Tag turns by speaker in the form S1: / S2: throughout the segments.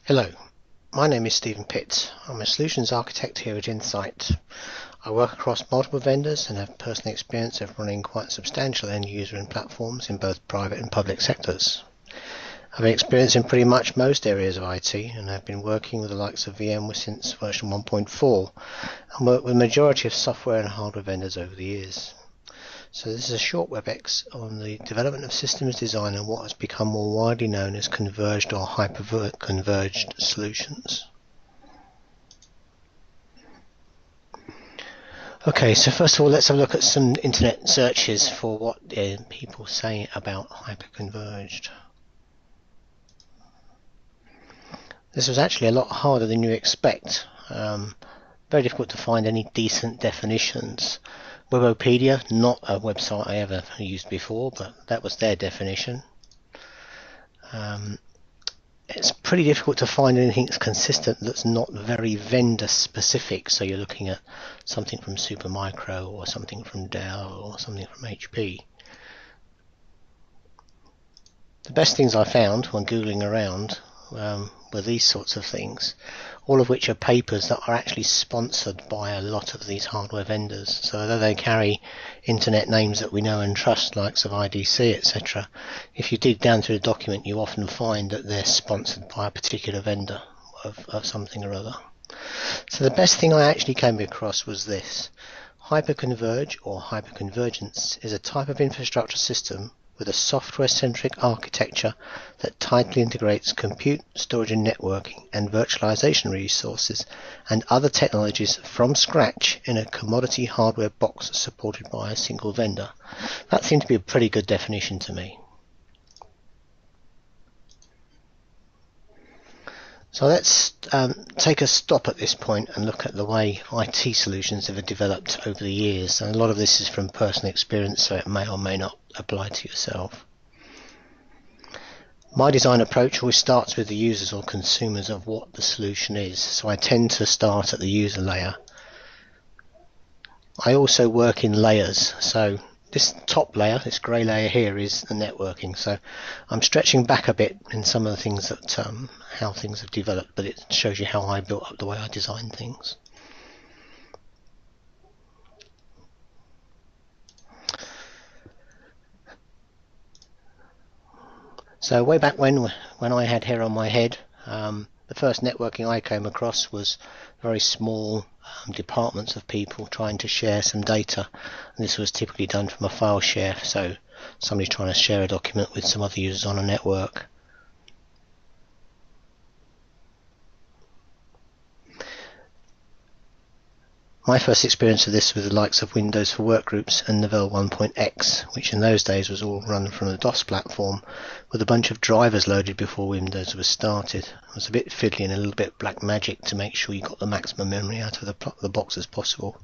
S1: Hello, my name is Stephen Pitts. I'm a solutions architect here at Insight. I work across multiple vendors and have personal experience of running quite substantial end user and platforms in both private and public sectors. I've experience in pretty much most areas of IT and have been working with the likes of VMware since version 1.4 and worked with the majority of software and hardware vendors over the years. So this is a short WebEx on the development of systems design and what has become more widely known as converged or hyper-converged solutions. Okay, so first of all, let's have a look at some internet searches for what people say about hyper-converged. This was actually a lot harder than you expect. Very difficult to find any decent definitions. Webopedia, not a website I ever used before, but that was their definition. It's pretty difficult to find anything that's consistent that's not very vendor specific, so you're looking at something from Supermicro or something from Dell or something from HP. The best things I found when Googling around were these sorts of things, all of which are papers that are actually sponsored by a lot of these hardware vendors. So although they carry internet names that we know and trust, likes of IDC, etc., if you dig down through the document, you often find that they're sponsored by a particular vendor of something or other. So the best thing I actually came across was this. Hyperconverge or hyperconvergence is a type of infrastructure system with a software-centric architecture that tightly integrates compute, storage and networking and virtualization resources and other technologies from scratch in a commodity hardware box supported by a single vendor. That seemed to be a pretty good definition to me. So let's take a stop at this point and look at the way IT solutions have developed over the years. And a lot of this is from personal experience, so it may or may not apply to yourself. My design approach always starts with the users or consumers of what the solution is, so I tend to start at the user layer. I also work in layers, so this top layer, this grey layer here, is the networking. So I'm stretching back a bit in some of the things that how things have developed, but it shows you how I built up the way I design things. So way back when I had hair on my head, the first networking I came across was very small departments of people trying to share some data, and this was typically done from a file share, so somebody's trying to share a document with some other users on a network. My first experience of this was the likes of Windows for Workgroups and Novell 1.x, which in those days was all run from the DOS platform with a bunch of drivers loaded before Windows was started. It was a bit fiddly and a little bit black magic to make sure you got the maximum memory out of the box as possible.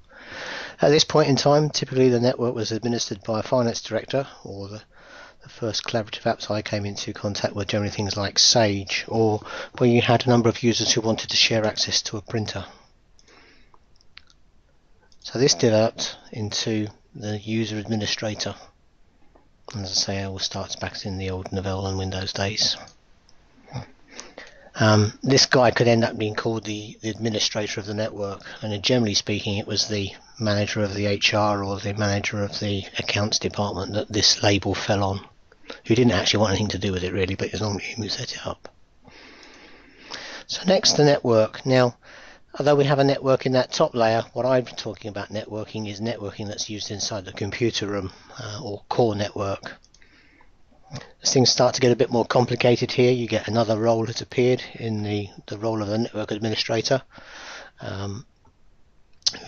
S1: At this point in time, typically the network was administered by a finance director, or the first collaborative apps I came into contact with generally things like Sage, or where you had a number of users who wanted to share access to a printer. So this developed into the user administrator. And as I say, it all starts back in the old Novell and Windows days. This guy could end up being called the administrator of the network, and generally speaking it was the manager of the HR or the manager of the accounts department that this label fell on, who didn't actually want anything to do with it really, but it was normally him who set it up. So next, the network. Now, although we have a network in that top layer, what I'm talking about networking is networking that's used inside the computer room or core network. As things start to get a bit more complicated here, you get another role that's appeared in the role of the network administrator, who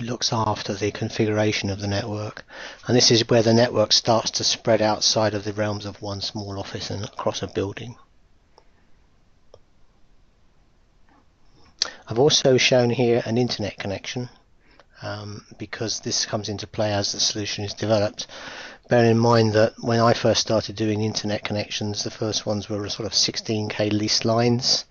S1: looks after the configuration of the network. And this is where the network starts to spread outside of the realms of one small office and across a building. I've also shown here an internet connection because this comes into play as the solution is developed. Bear in mind that when I first started doing internet connections, the first ones were sort of 16K leased lines,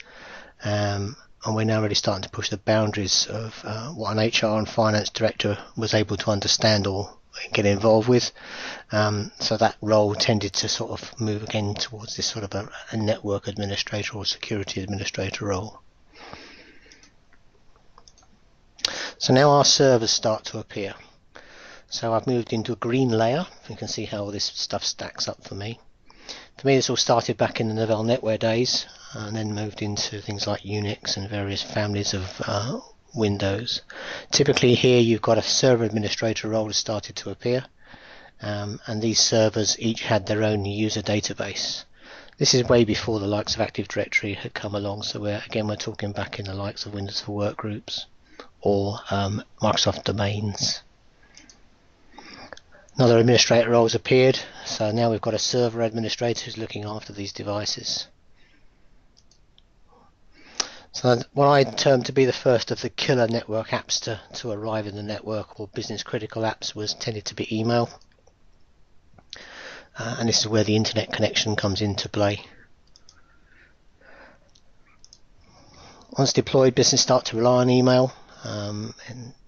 S1: and we're now really starting to push the boundaries of what an HR and finance director was able to understand or get involved with. So that role tended to sort of move again towards this sort of a network administrator or security administrator role. So now our servers start to appear. So I've moved into a green layer. You can see how all this stuff stacks up for me. For me, this all started back in the Novell NetWare days, and then moved into things like Unix and various families of Windows. Typically here you've got a server administrator role that started to appear, and these servers each had their own user database. This is way before the likes of Active Directory had come along, so we're talking back in the likes of Windows for Workgroups or Microsoft Domains. Another administrator role has appeared, so now we've got a server administrator who's looking after these devices. So what I termed to be the first of the killer network apps to arrive in the network, or business critical apps, was tended to be email. And this is where the internet connection comes into play. Once deployed, business start to rely on email, and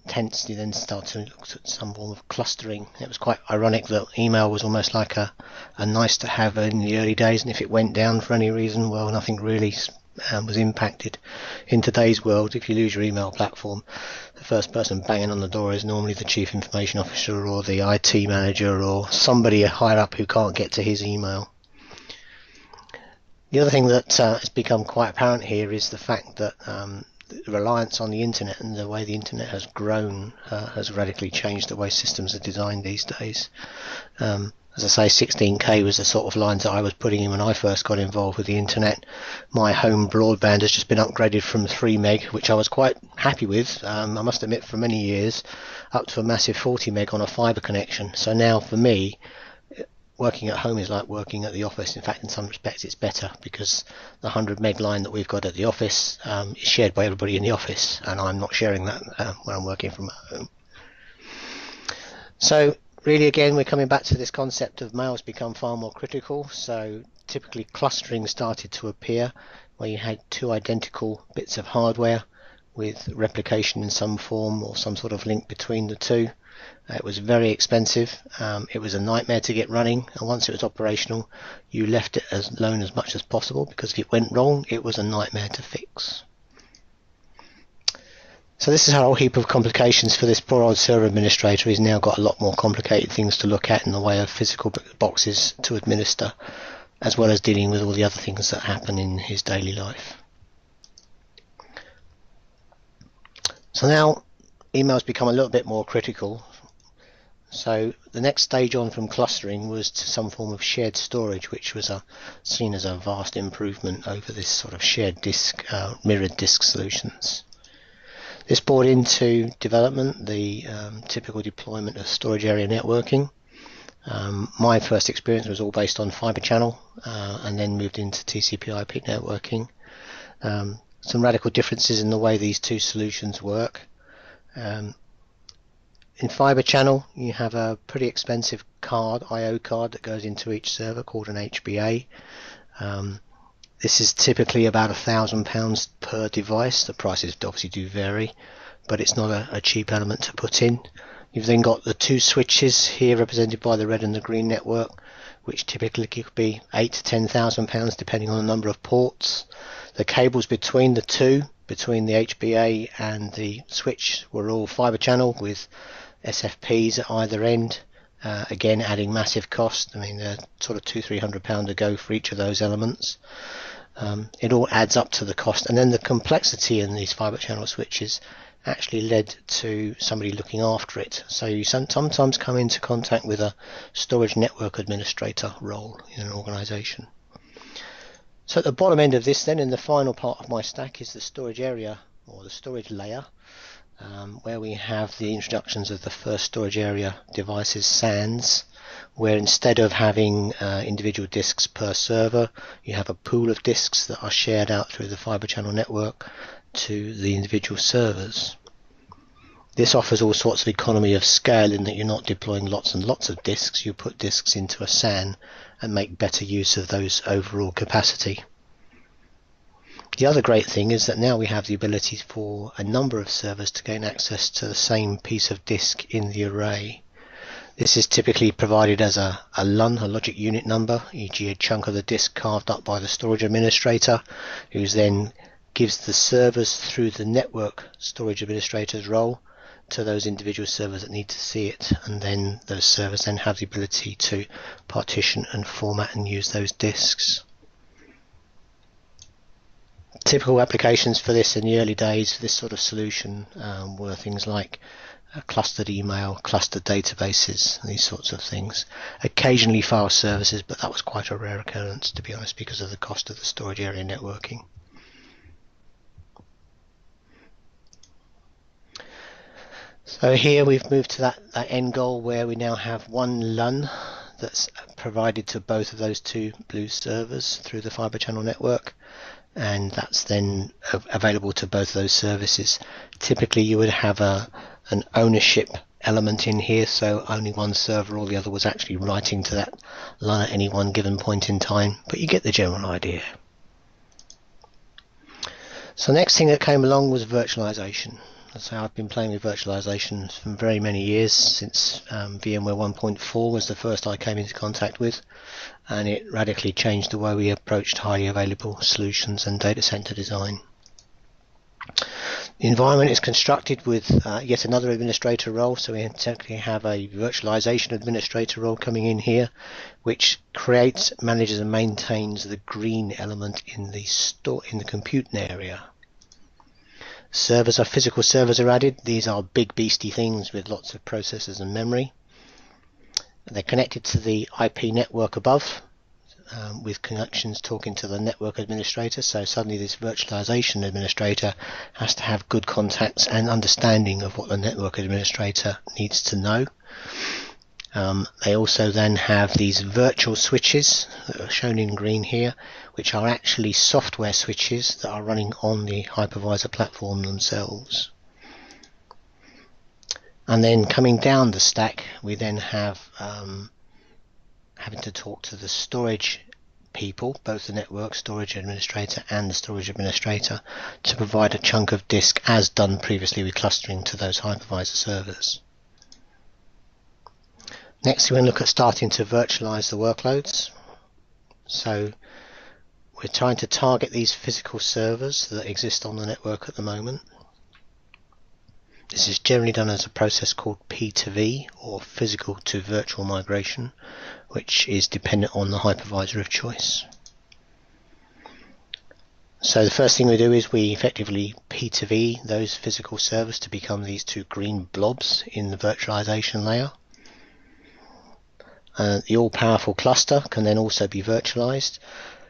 S1: hence you then start to look at some form of clustering. It was quite ironic that email was almost like a nice to have in the early days, and if it went down for any reason, well, nothing really was impacted. In today's world, if you lose your email platform, the first person banging on the door is normally the chief information officer or the IT manager or somebody higher up who can't get to his email. The other thing that has become quite apparent here is the fact that the reliance on the internet and the way the internet has grown has radically changed the way systems are designed these days. As I say, 16K was the sort of lines that I was putting in when I first got involved with the internet. My home broadband has just been upgraded from 3 meg, which I was quite happy with, I must admit, for many years, up to a massive 40 meg on a fibre connection. So now for me, working at home is like working at the office. In fact, in some respects it's better, because the 100 meg line that we've got at the office is shared by everybody in the office, and I'm not sharing that when I'm working from home. So really, again, we're coming back to this concept of mail's become far more critical. So typically clustering started to appear where you had two identical bits of hardware with replication in some form or some sort of link between the two. It was very expensive. It was a nightmare to get running, and once it was operational, you left it as alone as much as possible, because if it went wrong, it was a nightmare to fix. So this is a whole heap of complications for this poor old server administrator. He's now got a lot more complicated things to look at in the way of physical boxes to administer, as well as dealing with all the other things that happen in his daily life. So now email's become a little bit more critical. So the next stage on from clustering was to some form of shared storage, which was seen as a vast improvement over this sort of shared disk, mirrored disk solutions. This brought into development the typical deployment of storage area networking. My first experience was all based on fiber channel, and then moved into TCP/IP networking. Some radical differences in the way these two solutions work. In fiber channel, you have a pretty expensive card, I/O card, that goes into each server called an HBA. This is typically about £1,000 per device. The prices obviously do vary, but it's not a cheap element to put in. You've then got the two switches here represented by the red and the green network, which typically could be £8,000 to £10,000 depending on the number of ports. The cables between the two, between the HBA and the switch, were all fiber channel with SFPs at either end. Again, adding massive cost. I mean, they're sort of £200–300 a go for each of those elements. It all adds up to the cost, and then the complexity in these fiber channel switches actually led to somebody looking after it. So you sometimes come into contact with a storage network administrator role in an organization. So at the bottom end of this then, in the final part of my stack, is the storage area, or the storage layer, where we have the introductions of the first storage area devices, SANs, where instead of having individual disks per server, you have a pool of disks that are shared out through the fiber channel network to the individual servers. This offers all sorts of economy of scale in that you're not deploying lots and lots of disks. You put disks into a SAN and make better use of those overall capacity. The other great thing is that now we have the ability for a number of servers to gain access to the same piece of disk in the array. This is typically provided as a LUN, a logic unit number, e.g. a chunk of the disk carved up by the storage administrator, who then gives the servers through the network storage administrator's role to those individual servers that need to see it, and then those servers then have the ability to partition and format and use those disks. Typical applications for this in the early days for this sort of solution were things like clustered email, clustered databases, these sorts of things. Occasionally file services, but that was quite a rare occurrence, to be honest, because of the cost of the storage area networking. So here we've moved to that end goal where we now have one LUN that's provided to both of those two blue servers through the fiber channel network, and that's then available to both of those services. Typically you would have an ownership element in here, so only one server or the other was actually writing to that LUN at any one given point in time, but you get the general idea. So the next thing that came along was virtualization. So I've been playing with virtualization for very many years, since VMware 1.4 was the first I came into contact with, and it radically changed the way we approached highly available solutions and data center design. The environment is constructed with yet another administrator role, so we technically have a virtualization administrator role coming in here, which creates, manages and maintains the green element in the computing area. Servers are physical servers are added. These are big beastie things with lots of processors and memory. They're connected to the IP network above with connections talking to the network administrator, so suddenly this virtualization administrator has to have good contacts and understanding of what the network administrator needs to know. They also then have these virtual switches that are shown in green here, which are actually software switches that are running on the hypervisor platform themselves. And then coming down the stack, we then have having to talk to the storage people, both the network storage administrator and the storage administrator, to provide a chunk of disk as done previously with clustering to those hypervisor servers. Next, we're going to look at starting to virtualize the workloads. So we're trying to target these physical servers that exist on the network at the moment. This is generally done as a process called P2V, or physical to virtual migration, which is dependent on the hypervisor of choice. So the first thing we do is we effectively P2V those physical servers to become these two green blobs in the virtualization layer. The all-powerful cluster can then also be virtualized.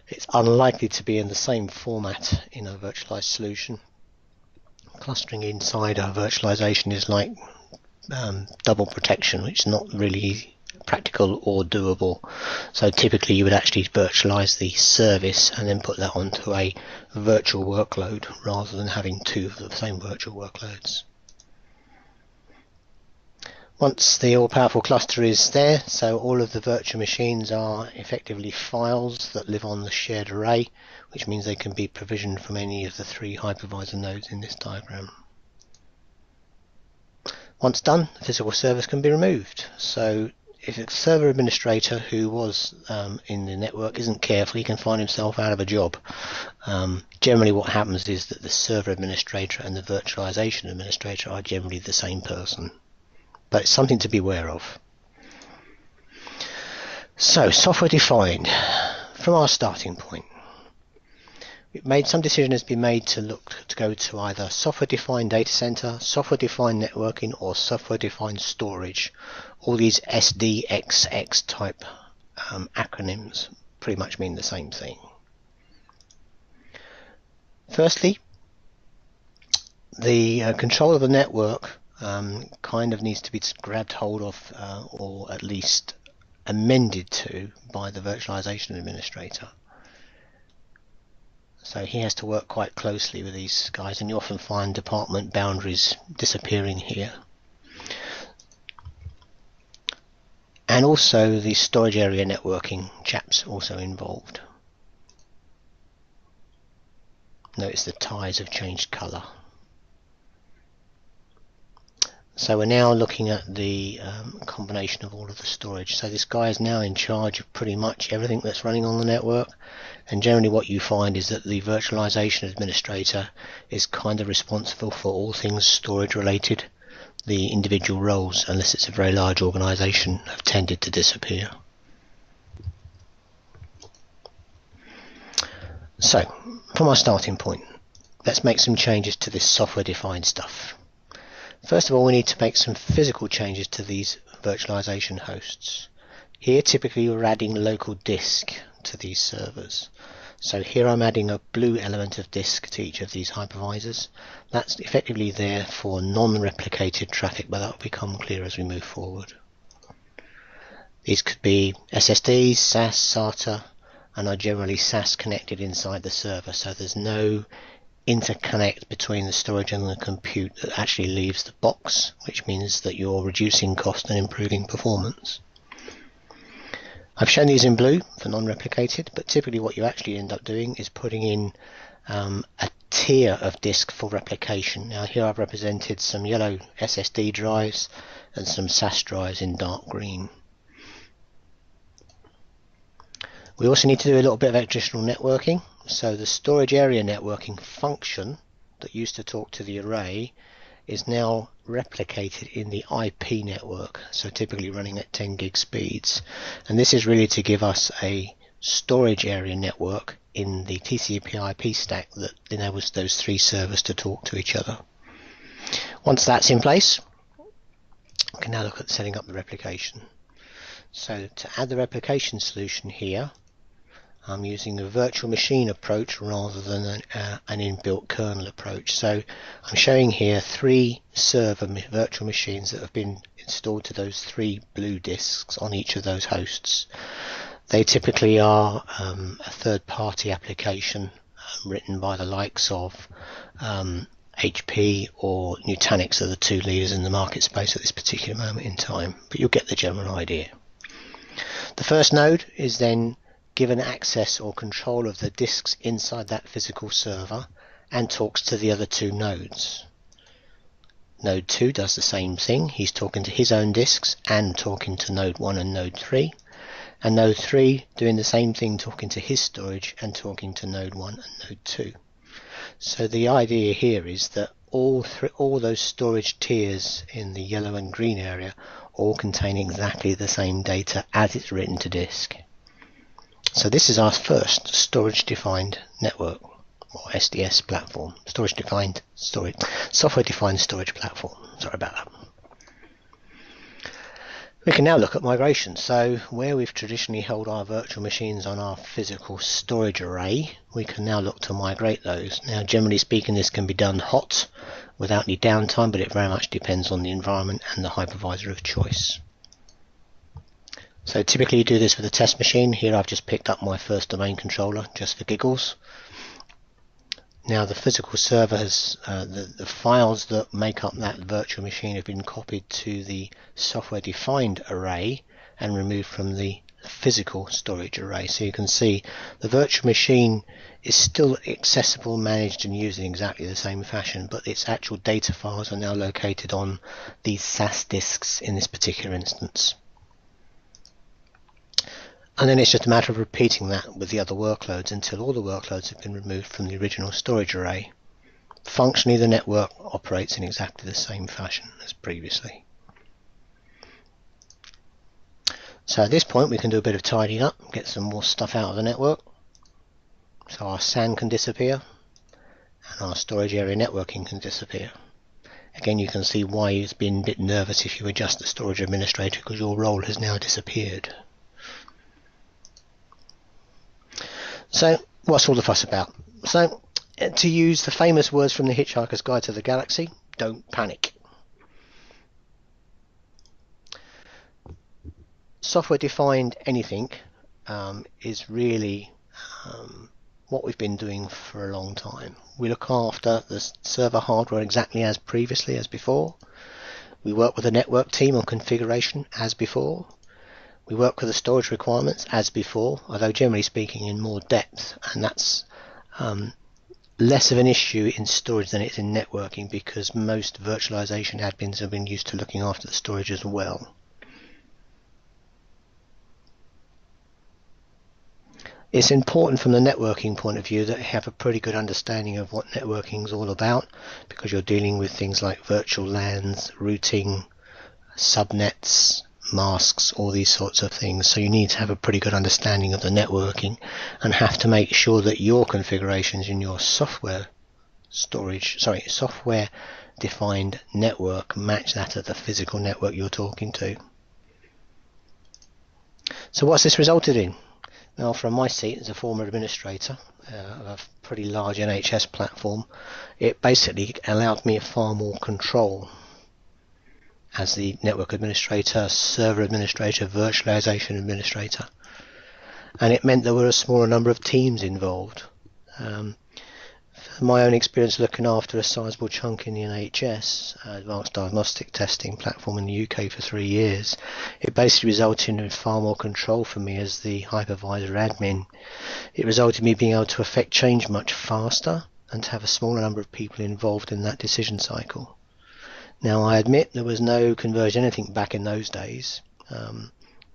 S1: It's unlikely to be in the same format in a virtualized solution. Clustering inside a virtualization is like double protection, which is not really practical or doable. So typically you would actually virtualize the service and then put that onto a virtual workload rather than having two of the same virtual workloads. Once the all-powerful cluster is there, so all of the virtual machines are effectively files that live on the shared array, which means they can be provisioned from any of the three hypervisor nodes in this diagram. Once done, the physical servers can be removed. So if a server administrator who was in the network isn't careful, he can find himself out of a job. Generally what happens is that the server administrator and the virtualization administrator are generally the same person. But it's something to be aware of. So, software defined. From our starting point, some decision has been made to go to either software defined data center, software defined networking, or software defined storage. All these SDXX type acronyms pretty much mean the same thing. Firstly, the control of the network kind of needs to be grabbed hold of or at least amended to by the virtualization administrator. So he has to work quite closely with these guys, and you often find department boundaries disappearing here. And also the storage area networking chaps also involved. Notice the ties have changed colour. So we're now looking at the combination of all of the storage. So this guy is now in charge of pretty much everything that's running on the network, and generally what you find is that the virtualization administrator is kind of responsible for all things storage related. the individual roles, unless it's a very large organization, have tended to disappear. So, from our starting point, let's make some changes to this software-defined stuff. First of all, we need to make some physical changes to these virtualization hosts. Here, typically, we're adding local disk to these servers. So here I'm adding a blue element of disk to each of these hypervisors. That's effectively there for non-replicated traffic, but that will become clear as we move forward. These could be SSDs, SAS, SATA, and are generally SAS connected inside the server, so there's no interconnect between the storage and the compute that actually leaves the box, which means that you're reducing cost and improving performance. I've shown these in blue for non-replicated, but typically what you actually end up doing is putting in a tier of disk for replication. Now here I've represented some yellow SSD drives and some SAS drives in dark green. We also need to do a little bit of additional networking. So the storage area networking function that used to talk to the array is now replicated in the IP network, so typically running at 10 gig speeds, and this is really to give us a storage area network in the TCP/IP stack that enables those three servers to talk to each other. Once that's in place, we can now look at setting up the replication. So to add the replication solution here, I'm using a virtual machine approach rather than an inbuilt kernel approach. So I'm showing here 3 server virtual machines that have been installed to those 3 blue disks on each of those hosts. They typically are a third-party application written by the likes of HP or Nutanix are the 2 leaders in the market space at this particular moment in time, but you'll get the general idea. The first node is then given access or control of the disks inside that physical server and talks to the other 2 nodes. Node 2 does the same thing. He's talking to his own disks and talking to node 1 and node 3. And node 3 doing the same thing, talking to his storage and talking to node 1 and node 2. So the idea here is that all those storage tiers in the yellow and green area all contain exactly the same data as it's written to disk. So this is our first storage-defined network, or SDS platform, software-defined storage platform. Sorry about that. We can now look at migration. So where we've traditionally held our virtual machines on our physical storage array, we can now look to migrate those. Now, generally speaking, this can be done hot, without any downtime, but it very much depends on the environment and the hypervisor of choice. So typically you do this with a test machine. Here I've just picked up my first domain controller just for giggles. Now the physical server has, the files that make up that virtual machine have been copied to the software-defined array and removed from the physical storage array. So you can see the virtual machine is still accessible, managed and used in exactly the same fashion, but its actual data files are now located on these SAS disks in this particular instance. And then it's just a matter of repeating that with the other workloads until all the workloads have been removed from the original storage array. Functionally, the network operates in exactly the same fashion as previously. So at this point we can do a bit of tidying up, get some more stuff out of the network. So our SAN can disappear and our storage area networking can disappear. Again, you can see why you've been a bit nervous if you adjust the storage administrator, because your role has now disappeared. So what's all the fuss about? So to use the famous words from the Hitchhiker's Guide to the Galaxy, don't panic. Software-defined anything is really what we've been doing for a long time. We look after the server hardware exactly as previously as before. We work with the network team on configuration as before. We work with the storage requirements as before, although generally speaking in more depth, and that's less of an issue in storage than it's in networking, because most virtualization admins have been used to looking after the storage as well. It's important from the networking point of view that you have a pretty good understanding of what networking is all about, because you're dealing with things like virtual LANs, routing, subnets, masks, all these sorts of things. So you need to have a pretty good understanding of the networking and have to make sure that your configurations in your software defined network match that of the physical network you're talking to. So what's this resulted in? Now, from my seat as a former administrator of a pretty large NHS platform, it basically allowed me far more control as the network administrator, server administrator, virtualization administrator, and it meant there were a smaller number of teams involved. My own experience looking after a sizable chunk in the NHS advanced diagnostic testing platform in the UK for 3 years, it basically resulted in far more control for me as the hypervisor admin. It resulted in me being able to affect change much faster and to have a smaller number of people involved in that decision cycle. Now, I admit there was no converged anything back in those days,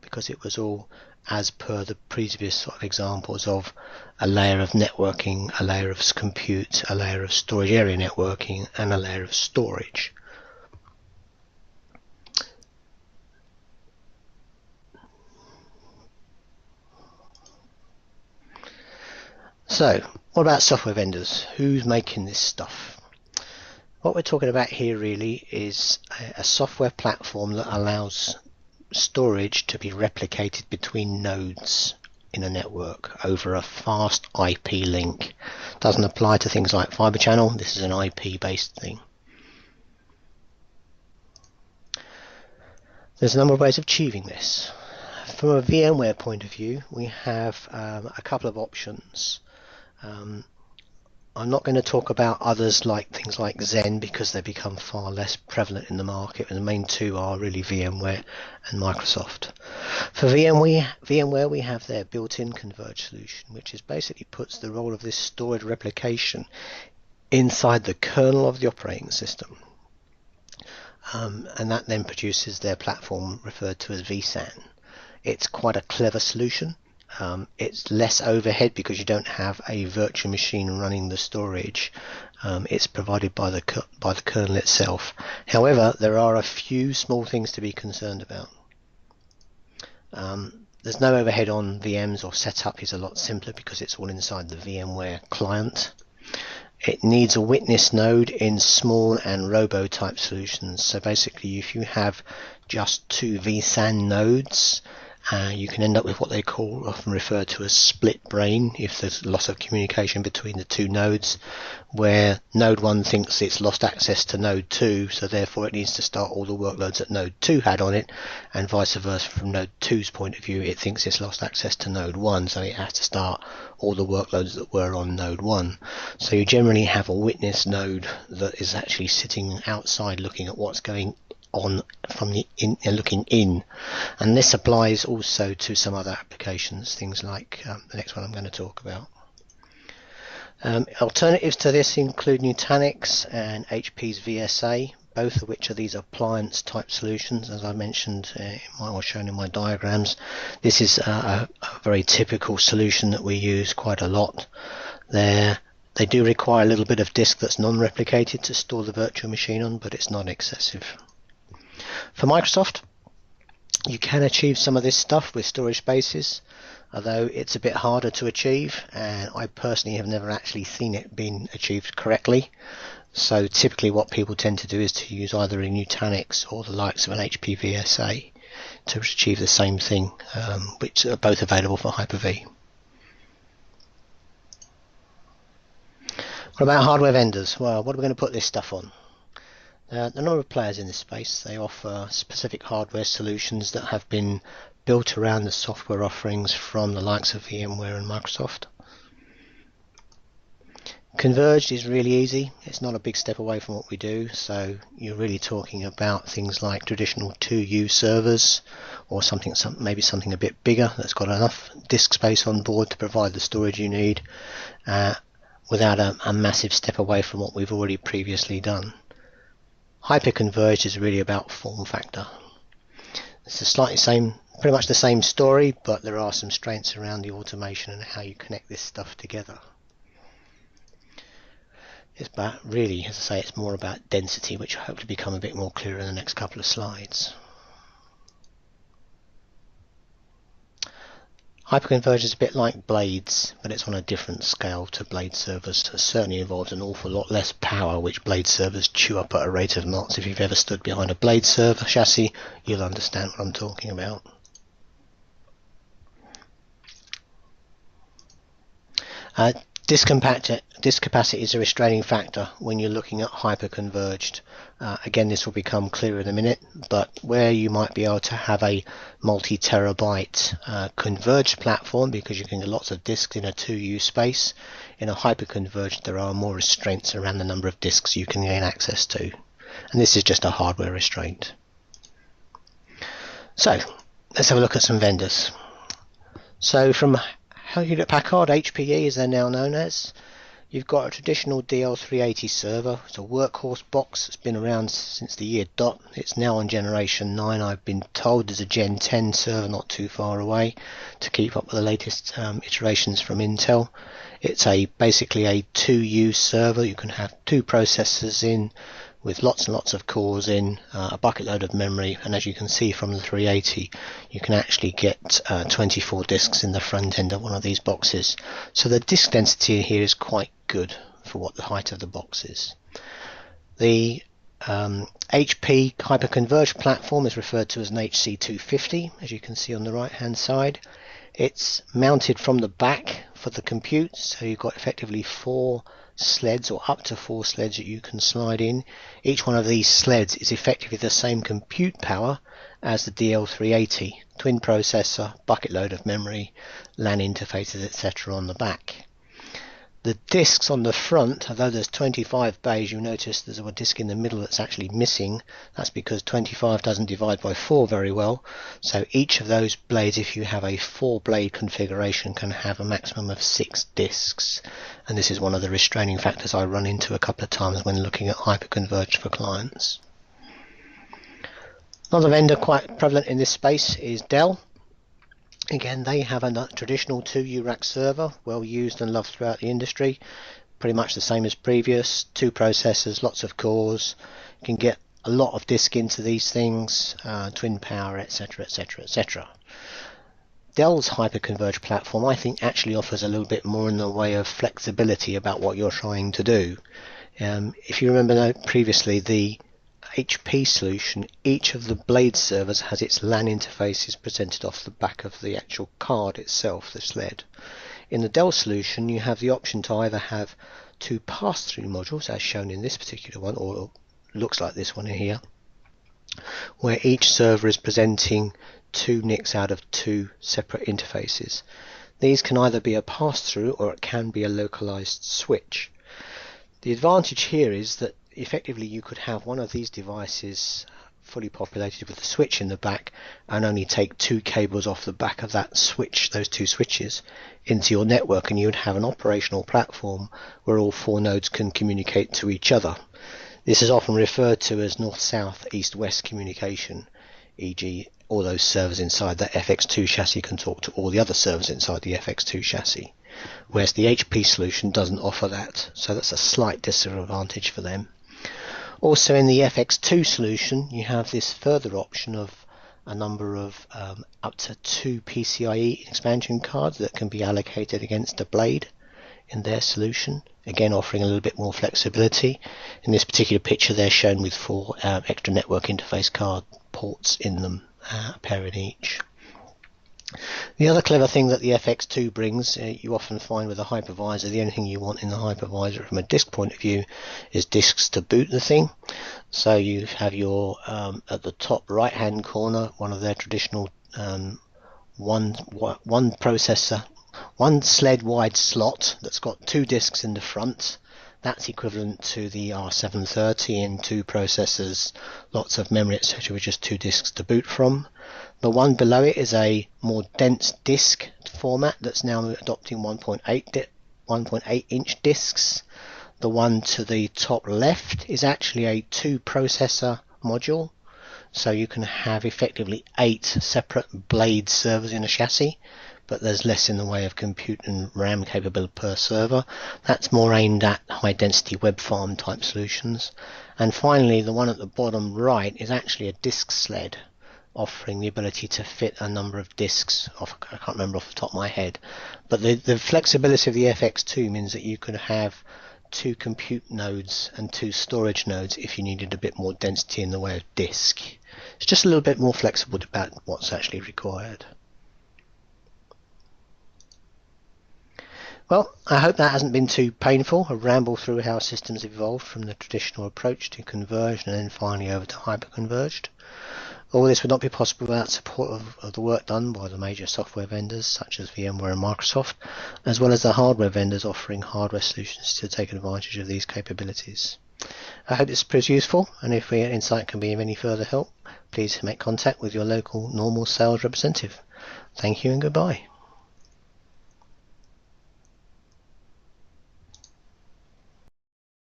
S1: because it was all as per the previous sort of examples of a layer of networking, a layer of compute, a layer of storage area networking, and a layer of storage. So, what about software vendors? Who's making this stuff? What we're talking about here really is a software platform that allows storage to be replicated between nodes in a network over a fast IP link. Doesn't apply to things like fiber channel. This is an IP based thing. There's a number of ways of achieving this. From a VMware point of view, we have a couple of options. I'm not going to talk about others like things like Zen, because they become far less prevalent in the market, and the main two are really VMware and Microsoft. For VMware, we have their built-in converged solution, which is basically puts the role of this storage replication inside the kernel of the operating system, and that then produces their platform referred to as vSAN. It's quite a clever solution. It's less overhead because you don't have a virtual machine running the storage. It's provided by the kernel itself. However, there are a few small things to be concerned about. There's no overhead on VMs, or setup is a lot simpler because it's all inside the VMware client. It needs a witness node in small and robo type solutions. So basically, if you have just 2 vSAN nodes, you can end up with what they call, often referred to as split brain, if there's loss of communication between the 2 nodes, where node 1 thinks it's lost access to node 2, so therefore it needs to start all the workloads that node 2 had on it, and vice versa from node 2's point of view, it thinks it's lost access to node 1, so it has to start all the workloads that were on node 1. So you generally have a witness node that is actually sitting outside looking at what's going on from the looking in, and this applies also to some other applications, things like the next one I'm going to talk about. Alternatives to this include Nutanix and HP's VSA, both of which are these appliance type solutions, as I mentioned or shown in my diagrams. This is a very typical solution that we use quite a lot. They do require a little bit of disk that's non-replicated to store the virtual machine on, but it's not excessive. For Microsoft, you can achieve some of this stuff with storage spaces, although it's a bit harder to achieve, and I personally have never actually seen it being achieved correctly. So typically what people tend to do is to use either a Nutanix or the likes of an HP VSA to achieve the same thing, which are both available for Hyper-V. What about hardware vendors? Well, what are we going to put this stuff on? A number of players in this space. They offer specific hardware solutions that have been built around the software offerings from the likes of VMware and Microsoft. Converged is really easy. It's not a big step away from what we do, so you're really talking about things like traditional 2U servers, or maybe something a bit bigger that's got enough disk space on board to provide the storage you need, without a massive step away from what we've already previously done. Hyper Converged is really about form factor. It's the slightly same Pretty much the same story, but there are some strengths around the automation and how you connect this stuff together. It's about, really, as I say, it's more about density, which will hopefully become a bit more clear in the next couple of slides. Hyperconverged is a bit like blades, but it's on a different scale to blade servers. It certainly involves an awful lot less power, which blade servers chew up at a rate of knots. If you've ever stood behind a blade server chassis, you'll understand what I'm talking about. Disk capacity is a restraining factor when you're looking at hyperconverged. Again, this will become clearer in a minute, but where you might be able to have a multi-terabyte converged platform, because you can get lots of disks in a 2U space, in a hyperconverged there are more restraints around the number of disks you can gain access to. And this is just a hardware restraint. So, let's have a look at some vendors. So from Hewlett-Packard, HPE as they're now known as, you've got a traditional Dell 380 server. It's a workhorse box. It's been around since the year dot. It's now on generation 9. I've been told there's a Gen 10 server not too far away to keep up with the latest iterations from Intel. It's basically a 2U server. You can have 2 processors in with lots and lots of cores in, a bucket load of memory, and as you can see from the 380, you can actually get 24 disks in the front end of one of these boxes. So the disk density here is quite good for what the height of the box is. The HP hyperconverged platform is referred to as an HC250, as you can see on the right hand side. It's mounted from the back for the compute, so you've got effectively 4 sleds, or up to 4 sleds, that you can slide in. Each one of these sleds is effectively the same compute power as the DL380, twin processor, bucket load of memory, LAN interfaces, etc. on the back. The disks on the front, although there's 25 bays, you notice there's a disk in the middle that's actually missing. That's because 25 doesn't divide by 4 very well. So each of those blades, if you have a 4-blade configuration, can have a maximum of 6 disks. And this is one of the restraining factors I run into a couple of times when looking at hyperconverged for clients. Another vendor quite prevalent in this space is Dell. Again, they have a traditional 2U rack server, well used and loved throughout the industry. Pretty much the same as previous. 2 processors, lots of cores. You can get a lot of disk into these things, twin power, etc, etc, etc. Dell's hyperconverged platform, I think, actually offers a little bit more in the way of flexibility about what you're trying to do. If you remember previously, the HP solution, each of the blade servers has its LAN interfaces presented off the back of the actual card itself, the sled. In the Dell solution, you have the option to either have 2 pass-through modules, as shown in this particular one, or looks like this one here, where each server is presenting 2 NICs out of 2 separate interfaces. These can either be a pass-through or it can be a localized switch. The advantage here is that effectively you could have one of these devices fully populated with a switch in the back and only take 2 cables off the back of that switch, those 2 switches, into your network, and you would have an operational platform where all 4 nodes can communicate to each other. This is often referred to as north-south, east-west communication, e.g. all those servers inside that FX2 chassis can talk to all the other servers inside the FX2 chassis, whereas the HP solution doesn't offer that, so that's a slight disadvantage for them. Also in the FX2 solution, you have this further option of a number of up to 2 PCIe expansion cards that can be allocated against a blade in their solution, again offering a little bit more flexibility. In this particular picture they're shown with 4 extra network interface card ports in them, a pair in each. The other clever thing that the FX2 brings, you often find with a hypervisor, the only thing you want in the hypervisor from a disk point of view is disks to boot the thing. So you have your, at the top right hand corner, one of their traditional one processor, 1 sled wide slot that's got 2 disks in the front. That's equivalent to the R730 and 2 processors, lots of memory, etc., with just 2 disks to boot from. The one below it is a more dense disk format that's now adopting 1.8 inch disks. The one to the top left is actually a 2 processor module, So you can have effectively 8 separate blade servers in a chassis, but there's less in the way of compute and RAM capability per server. That's more aimed at high density web farm type solutions. And finally, the one at the bottom right is actually a disk sled, offering the ability to fit a number of disks. I can't remember off the top of my head, but the flexibility of the FX2 means that you could have 2 compute nodes and 2 storage nodes if you needed a bit more density in the way of disk. It's just a little bit more flexible about what's actually required. Well, I hope that hasn't been too painful, a ramble through how systems evolved from the traditional approach to converged and then finally over to hyper-converged. All this would not be possible without support of the work done by the major software vendors such as VMware and Microsoft, as well as the hardware vendors offering hardware solutions to take advantage of these capabilities. I hope this proves useful, and if your insight can be of any further help, please make contact with your local normal sales representative. Thank you and goodbye.